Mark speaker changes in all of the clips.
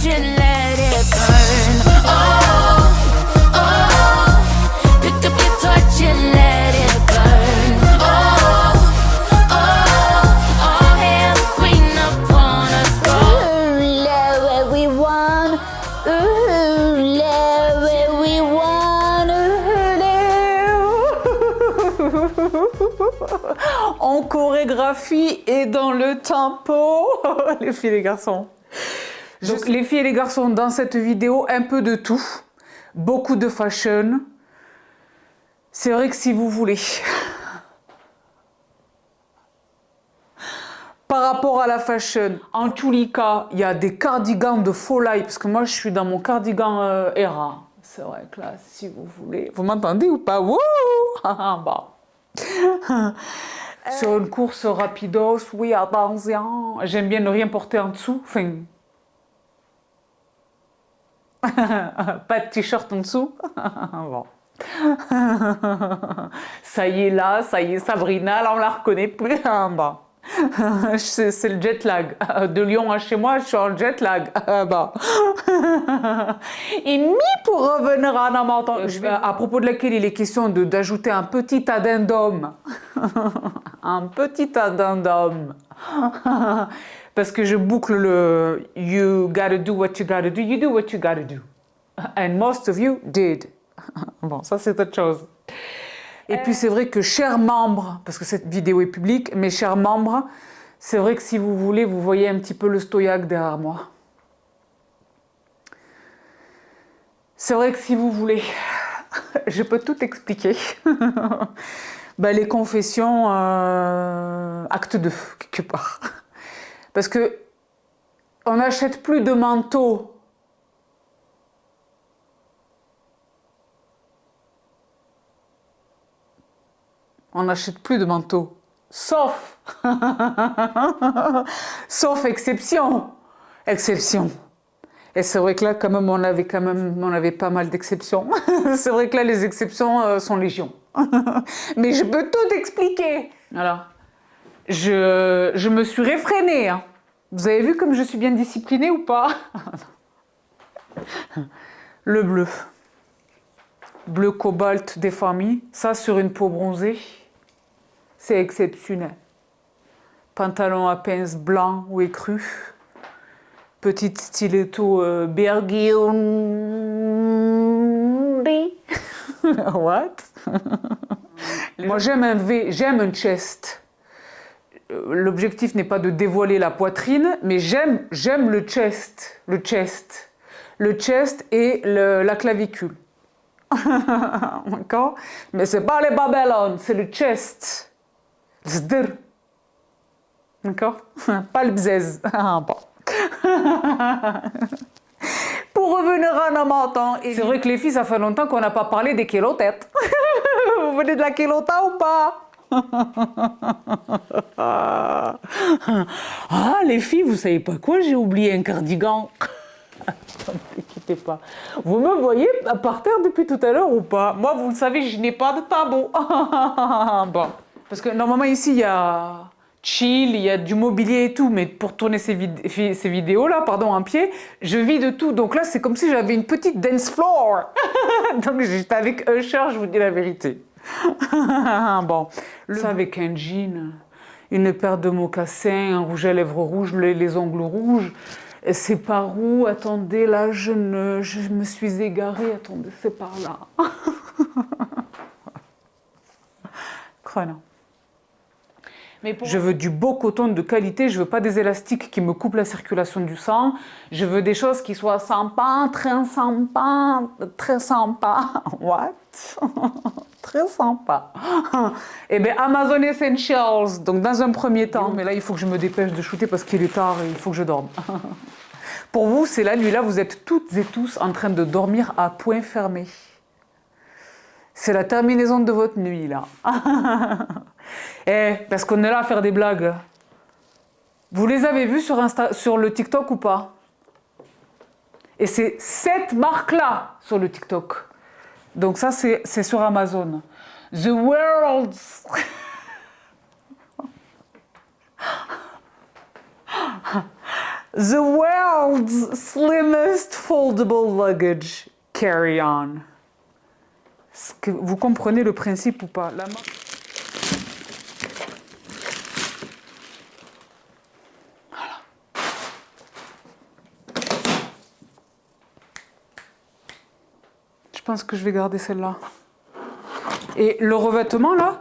Speaker 1: touch it, let it burn. Oh, oh, pick up your torch and let it burn. Oh, oh, oh, hail queen upon a throne. Ooh, love what we want. Ooh, love what we want.
Speaker 2: En chorégraphie et dans le tempo. Les filles et les garçons. Donc, les filles et les garçons, dans cette vidéo, un peu de tout. Beaucoup de fashion. C'est vrai que si vous voulez. Par rapport à la fashion, en tous les cas, il y a des cardigans de Folight, parce que moi, je suis dans mon cardigan Era. C'est vrai que là, si vous voulez... Vous m'entendez ou pas? Wouh! Bah. Sur une course rapidos, oui, attention. J'aime bien ne rien porter en dessous. Enfin... Pas de t-shirt en dessous. Bon. Ça y est là, ça y est Sabrina, là on la reconnaît plus. Bon. C'est le jet lag. De Lyon à chez moi, je suis en jet lag. Bon. Et pour revenir à un menton, à propos de laquelle il est question d'ajouter un petit addendum. Un petit addendum. Parce que je boucle le you gotta do what you gotta do, you do what you gotta do. And most of you did. Bon, ça c'est autre chose. Et puis c'est vrai que chers membres, parce que cette vidéo est publique, mes chers membres, c'est vrai que si vous voulez, vous voyez un petit peu le stoïaque derrière moi. C'est vrai que si vous voulez, je peux tout expliquer. Ben, les confessions, acte 2, quelque part. Parce que on n'achète plus de manteaux. On n'achète plus de manteaux. Sauf. Sauf exception. Exception. Et c'est vrai que là, quand même, on avait pas mal d'exceptions. C'est vrai que là, les exceptions sont légion. Mais je peux tout expliquer. Voilà. Je me suis réfrénée. Hein. Vous avez vu comme je suis bien disciplinée ou pas? Le bleu. Bleu cobalt des familles. Ça, sur une peau bronzée, c'est exceptionnel. Pantalon à pince blanc ou écru. Petite stiletto Burgundy. What? Moi, j'aime un V, j'aime un chest. L'objectif n'est pas de dévoiler la poitrine, mais j'aime le chest. Le chest. Le chest et la clavicule. D'accord? Mais c'est pas les babylone, c'est le chest. Le zdr. D'accord? Pas le bzez. Bon. Pour revenir à nos montants, c'est vrai que les filles, ça fait longtemps qu'on n'a pas parlé des kilos-têtes. Vous venez de la kilota ou pas? Ah, les filles, vous savez pas quoi? J'ai oublié un cardigan. Ne quittez pas. Vous me voyez par terre depuis tout à l'heure ou pas? Moi, vous le savez, je n'ai pas de tabou. Bon. Parce que normalement, ici, il y a chill, il y a du mobilier et tout, mais pour tourner ces vidéos-là, pardon, en pied, je vis de tout. Donc là, c'est comme si j'avais une petite dance floor. Donc j'étais avec Usher, je vous dis la vérité. Bon, ça avec un jean, une paire de mocassins, un rouge à lèvres rouge, les ongles rouges. C'est par où? Attendez, là, je me suis égarée. Attendez, c'est par là. Chrono. Je veux du beau coton de qualité, je veux pas des élastiques qui me coupent la circulation du sang. Je veux des choses qui soient sympas, très sympas, très sympas. What? Très sympa. Eh bien, Amazon Essentials, donc dans un premier temps, mais là, il faut que je me dépêche de shooter parce qu'il est tard et il faut que je dorme. Pour vous, c'est la nuit, là, vous êtes toutes et tous en train de dormir à point fermé. C'est la terminaison de votre nuit, là. Parce qu'on est là à faire des blagues. Vous les avez vus sur le TikTok ou pas? Et c'est cette marque-là sur le TikTok. Donc ça, c'est sur Amazon. The World's... The world's slimmest foldable luggage carry-on. Vous comprenez le principe ou pas? Je pense que je vais garder celle-là. Et le revêtement, là,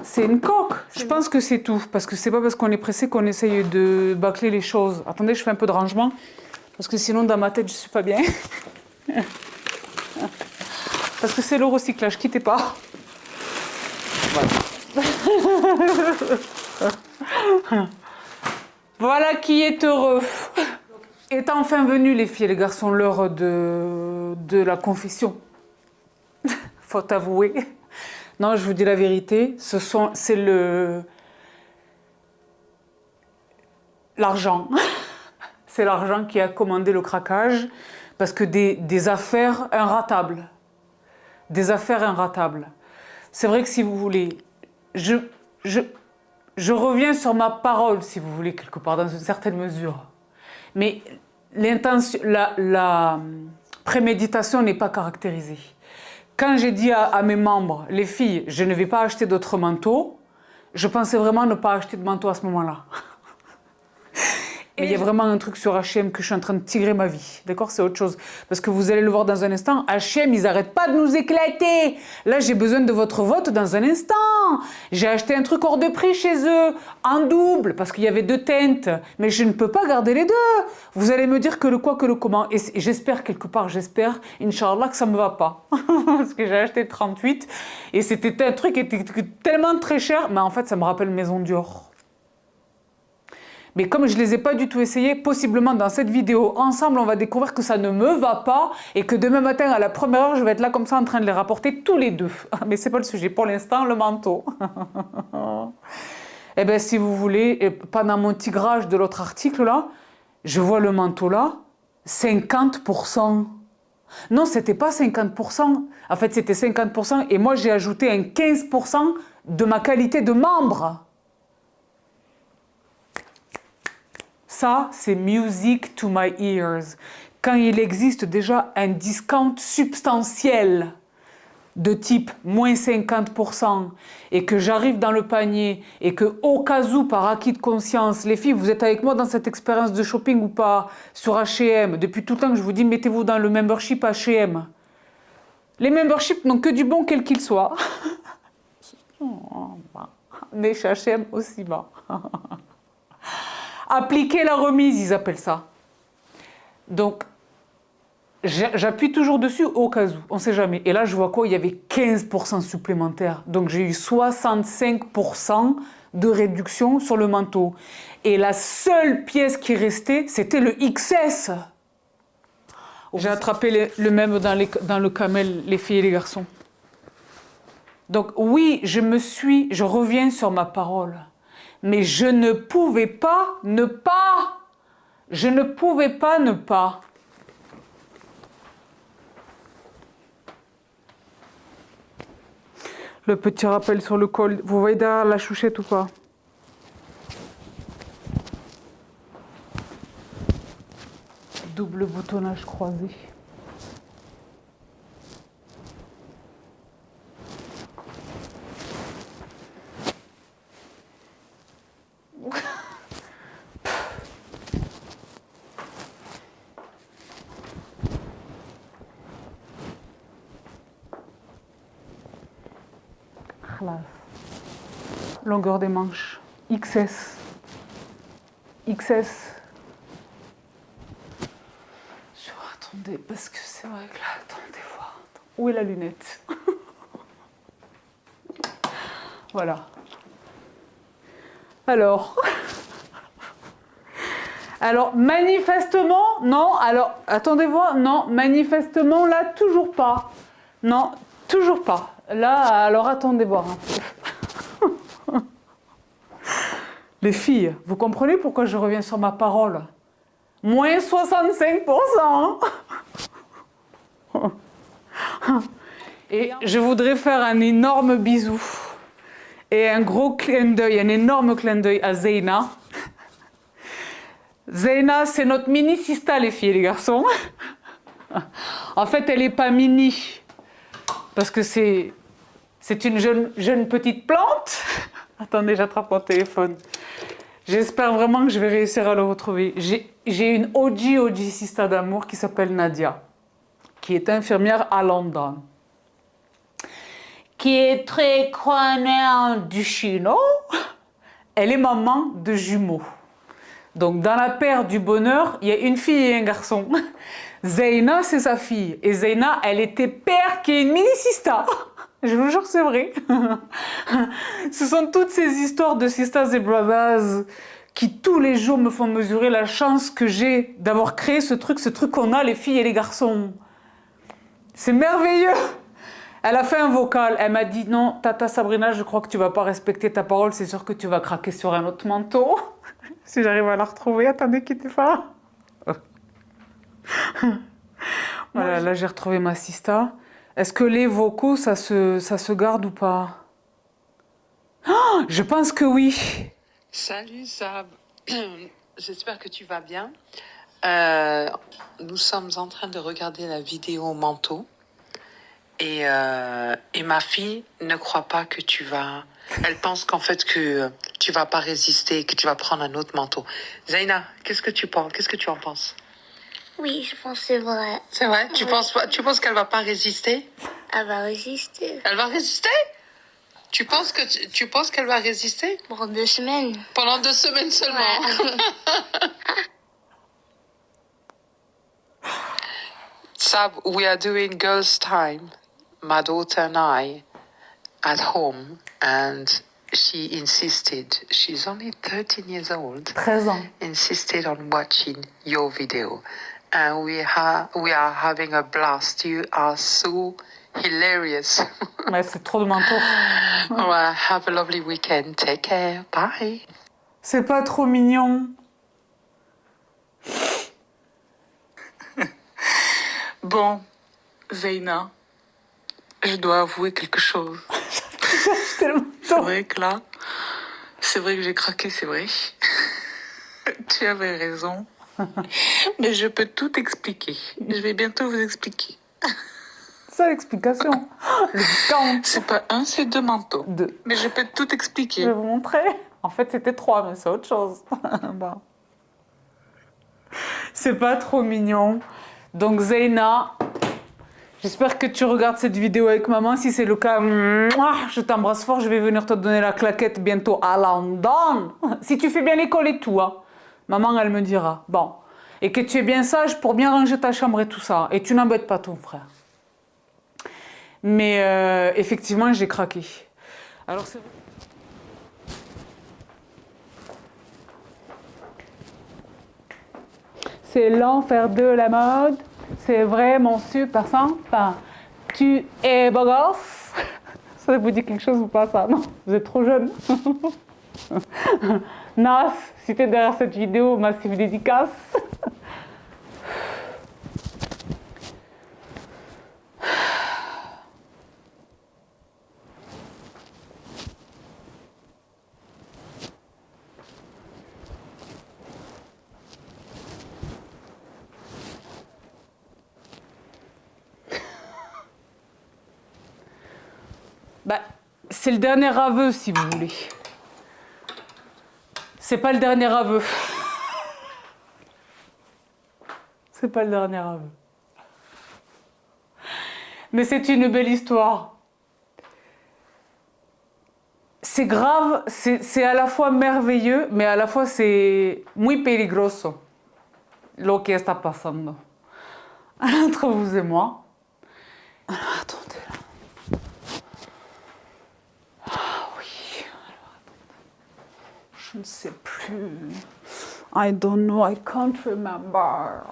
Speaker 2: c'est une coque. Je pense que c'est tout. Parce que c'est pas parce qu'on est pressé qu'on essaye de bâcler les choses. Attendez, je fais un peu de rangement. Parce que sinon, dans ma tête, je suis pas bien. Parce que c'est le recyclage, quittez pas. Voilà. Voilà qui est heureux. Est enfin venu, les filles et les garçons, l'heure de la confession. Faut avouer. Non, je vous dis la vérité, c'est l'argent. C'est l'argent qui a commandé le craquage, parce que des affaires inratables. Des affaires inratables. C'est vrai que si vous voulez, je reviens sur ma parole, si vous voulez, quelque part, dans une certaine mesure. Mais l'intention, la préméditation n'est pas caractérisée. Quand j'ai dit à mes membres, les filles, je ne vais pas acheter d'autres manteaux, je pensais vraiment ne pas acheter de manteau à ce moment-là. Mais il y a vraiment un truc sur H&M que je suis en train de tigrer ma vie. D'accord? C'est autre chose. Parce que vous allez le voir dans un instant, H&M, ils n'arrêtent pas de nous éclater. Là, j'ai besoin de votre vote dans un instant. J'ai acheté un truc hors de prix chez eux, en double, parce qu'il y avait 2 teintes. Mais je ne peux pas garder les 2. Vous allez me dire que le quoi, que le comment. Et j'espère quelque part, Inch'Allah, que ça ne me va pas. Parce que j'ai acheté 38. Et c'était un truc qui était tellement très cher. Mais en fait, ça me rappelle Maison Dior. Mais comme je ne les ai pas du tout essayés, possiblement dans cette vidéo, ensemble, on va découvrir que ça ne me va pas et que demain matin, à la première heure, je vais être là comme ça en train de les rapporter tous les deux. Mais ce n'est pas le sujet. Pour l'instant, le manteau. Eh bien, si vous voulez, pendant mon tigrage de l'autre article, là, je vois le manteau là, 50%. Non, c'était pas 50%. En fait, c'était 50% et moi, j'ai ajouté un 15% de ma qualité de membre. Ça, c'est music to my ears. Quand il existe déjà un discount substantiel de type moins 50% et que j'arrive dans le panier et que au cas où, par acquis de conscience, les filles, vous êtes avec moi dans cette expérience de shopping ou pas, sur H&M, depuis tout le temps que je vous dis, mettez-vous dans le membership H&M. Les memberships n'ont que du bon, quel qu'il soit. Mais chez H&M aussi bas. Appliquer la remise, ils appellent ça. Donc, j'appuie toujours dessus au cas où, on ne sait jamais. Et là, je vois quoi? Il y avait 15% supplémentaire. Donc, j'ai eu 65% de réduction sur le manteau. Et la seule pièce qui restait, c'était le XS. J'ai attrapé le même dans le camel, les filles et les garçons. Donc, oui, je reviens sur ma parole. Mais je ne pouvais pas ne pas. Je ne pouvais pas ne pas. Le petit rappel sur le col. Vous voyez derrière la chouchette ou pas? Double boutonnage croisé. Longueur des manches, XS. XS. Attendez, parce que c'est vrai que là, attendez voir. Où est la lunette? Voilà. Alors, manifestement, non. Alors, attendez voir, non, manifestement, là, toujours pas. Non, toujours pas. Là, alors, attendez voir un peu. Les filles, vous comprenez pourquoi je reviens sur ma parole? Moins 65%. Et je voudrais faire un énorme bisou et un gros clin d'œil, un énorme clin d'œil à Zeyna. Zeyna, c'est notre mini sista, les filles et les garçons. En fait, elle n'est pas mini, parce que c'est une jeune petite plante. Attendez, j'attrape mon téléphone. J'espère vraiment que je vais réussir à le retrouver. J'ai une OG sista d'amour qui s'appelle Nadia, qui est infirmière à London, qui est très croyante du chino. Elle est maman de jumeaux. Donc, dans la paire du bonheur, il y a une fille et un garçon. Zeyna, c'est sa fille. Et Zeyna, elle était père qui est une mini-sista. Je vous jure, c'est vrai. Ce sont toutes ces histoires de sisters et brothers qui, tous les jours, me font mesurer la chance que j'ai d'avoir créé ce truc qu'on a, les filles et les garçons. C'est merveilleux. Elle a fait un vocal. Elle m'a dit, non, Tata Sabrina, je crois que tu vas pas respecter ta parole. C'est sûr que tu vas craquer sur un autre manteau. Si j'arrive à la retrouver, attendez, quittez pas. Voilà, là j'ai retrouvé ma sista. Est-ce que les vocaux, ça se garde ou pas? Oh, je pense que oui.
Speaker 3: Salut Sab, j'espère que tu vas bien. Nous sommes en train de regarder la vidéo manteau et ma fille ne croit pas que tu vas... Elle pense qu'en fait que tu vas pas résister, que tu vas prendre un autre manteau. Zeyna, qu'est-ce que tu penses? Qu'est-ce que tu en penses?
Speaker 4: Oui, je pense que c'est vrai.
Speaker 3: C'est vrai? Tu penses pas, tu penses qu'elle va pas résister?
Speaker 4: Elle va résister.
Speaker 3: Elle va résister? Tu penses qu'elle va résister?
Speaker 4: Pour 2 semaines.
Speaker 3: Pendant 2 semaines seulement.
Speaker 4: Ouais.
Speaker 3: Sab, we are doing girls' time, my daughter and I, at home, and she insisted, she's only 13 years old,
Speaker 2: 13 ans.
Speaker 3: insisted on watching your video. And we are having a blast. You are so hilarious.
Speaker 2: Ouais, c'est trop de manteaux.
Speaker 3: Well, have a lovely weekend. Take care. Bye.
Speaker 2: C'est pas trop mignon.
Speaker 5: Bon, Zeyna, je dois avouer quelque chose. C'est vrai que là, c'est vrai que j'ai craqué, c'est vrai. Tu avais raison. Mais je peux tout expliquer. Je vais bientôt vous expliquer.
Speaker 2: C'est l'explication. Le discount.
Speaker 5: C'est pas un, c'est 2 manteaux.
Speaker 2: 2.
Speaker 5: Mais je peux tout
Speaker 2: Je
Speaker 5: expliquer.
Speaker 2: vais vous montrer. En fait, c'était 3, mais c'est autre chose. Bon. C'est pas trop mignon. Donc, Zeyna, j'espère que tu regardes cette vidéo avec maman. Si c'est le cas, je t'embrasse fort. Je vais venir te donner la claquette bientôt à London. Si tu fais bien l'école et tout, hein. Maman, elle me dira. Bon. Et que tu es bien sage pour bien ranger ta chambre et tout ça. Et tu n'embêtes pas ton frère. Mais effectivement, j'ai craqué. Alors, c'est vrai. C'est l'enfer de la mode. C'est vraiment super sympa. Tu es beau gosse. Ça vous dit quelque chose ou pas, ça? Non, vous êtes trop jeune. Nas, si t'es derrière cette vidéo, massive dédicace. Bah, c'est le dernier aveu, si vous voulez. C'est pas le dernier aveu. C'est pas le dernier aveu. Mais c'est une belle histoire. C'est grave, c'est à la fois merveilleux, mais à la fois c'est muy peligroso. Lo que está pasando. Entre vous et moi. Alors, attendez là. Je ne sais plus. I don't know, I can't remember.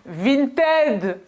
Speaker 2: Vinted.